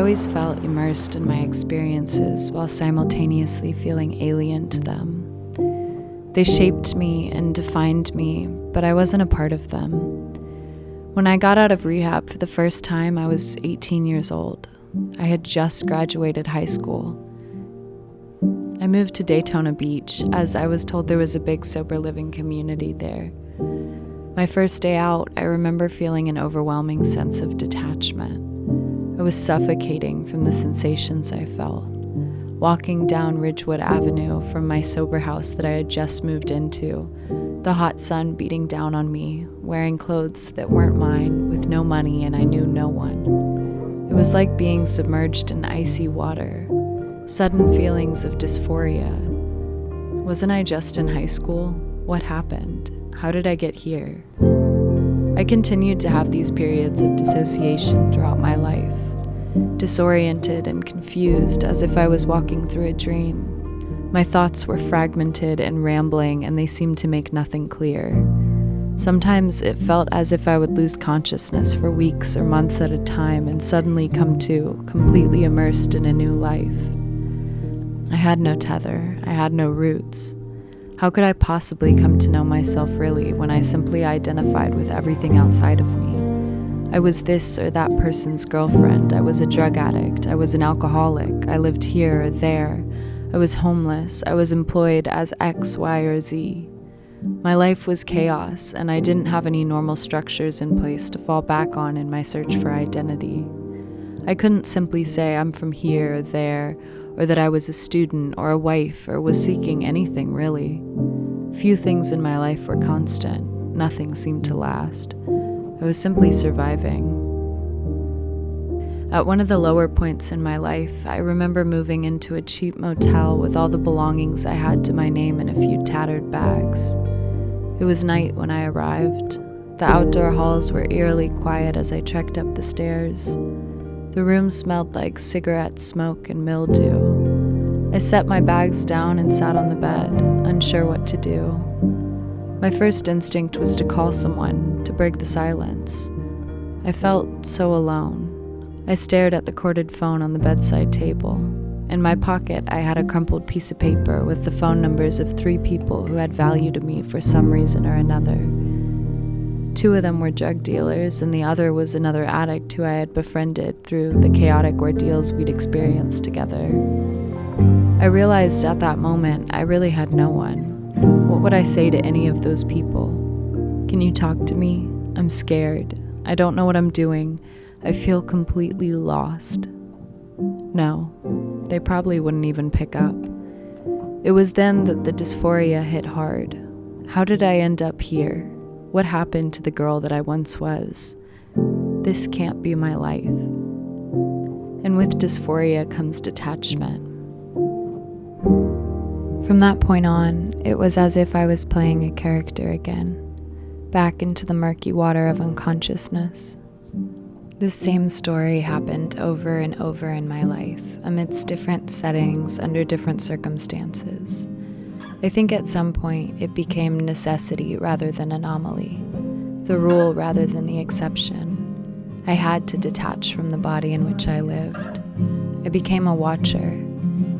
always felt immersed in my experiences while simultaneously feeling alien to them. They shaped me and defined me, but I wasn't a part of them. When I got out of rehab for the first time, I was 18 years old. I had just graduated high school. I moved to Daytona Beach as I was told there was a big sober living community there. My first day out, I remember feeling an overwhelming sense of detachment. I was suffocating from the sensations I felt. Walking down Ridgewood Avenue from my sober house that I had just moved into, the hot sun beating down on me, wearing clothes that weren't mine, with no money, and I knew no one. It was like being submerged in icy water. Sudden feelings of dysphoria. Wasn't I just in high school? What happened? How did I get here? I continued to have these periods of dissociation throughout my life, disoriented and confused as if I was walking through a dream. My thoughts were fragmented and rambling, and they seemed to make nothing clear. Sometimes it felt as if I would lose consciousness for weeks or months at a time and suddenly come to, completely immersed in a new life. I had no tether, I had no roots. How could I possibly come to know myself really when I simply identified with everything outside of me? I was this or that person's girlfriend, I was a drug addict, I was an alcoholic, I lived here or there, I was homeless, I was employed as X, Y, or Z. My life was chaos, and I didn't have any normal structures in place to fall back on in my search for identity. I couldn't simply say I'm from here or there, or that I was a student or a wife or was seeking anything really. Few things in my life were constant. Nothing seemed to last. I was simply surviving. At one of the lower points in my life, I remember moving into a cheap motel with all the belongings I had to my name in a few tattered bags. It was night when I arrived. The outdoor halls were eerily quiet as I trekked up the stairs. The room smelled like cigarette smoke and mildew. I set my bags down and sat on the bed, unsure what to do. My first instinct was to call someone, to break the silence. I felt so alone. I stared at the corded phone on the bedside table. In my pocket, I had a crumpled piece of paper with the phone numbers of 3 people who had value to me for some reason or another. 2 of them were drug dealers, and the other was another addict who I had befriended through the chaotic ordeals we'd experienced together. I realized at that moment I really had no one. What would I say to any of those people? Can you talk to me? I'm scared. I don't know what I'm doing. I feel completely lost. No, they probably wouldn't even pick up. It was then that the dysphoria hit hard. How did I end up here? What happened to the girl that I once was? This can't be my life. And with dysphoria comes detachment. From that point on, it was as if I was playing a character again, back into the murky water of unconsciousness. This same story happened over and over in my life, amidst different settings, under different circumstances. I think at some point it became necessity rather than anomaly, the rule rather than the exception. I had to detach from the body in which I lived. I became a watcher.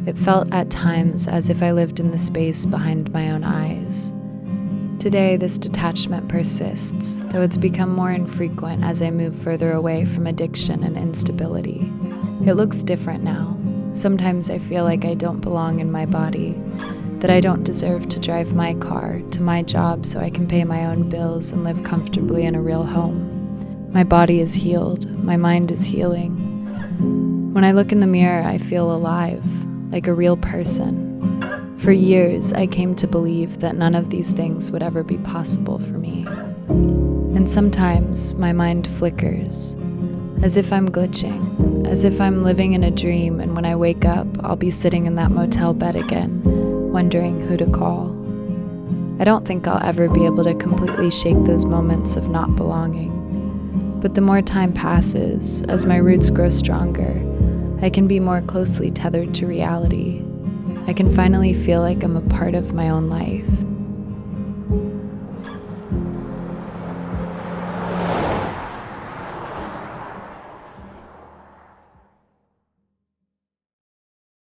It felt at times as if I lived in the space behind my own eyes. Today, this detachment persists, though it's become more infrequent as I move further away from addiction and instability. It looks different now. Sometimes I feel like I don't belong in my body, that I don't deserve to drive my car to my job so I can pay my own bills and live comfortably in a real home. My body is healed. My mind is healing. When I look in the mirror, I feel alive, like a real person. For years, I came to believe that none of these things would ever be possible for me. And sometimes my mind flickers, as if I'm glitching, as if I'm living in a dream, and when I wake up, I'll be sitting in that motel bed again, wondering who to call. I don't think I'll ever be able to completely shake those moments of not belonging. But the more time passes, as my roots grow stronger, I can be more closely tethered to reality. I can finally feel like I'm a part of my own life,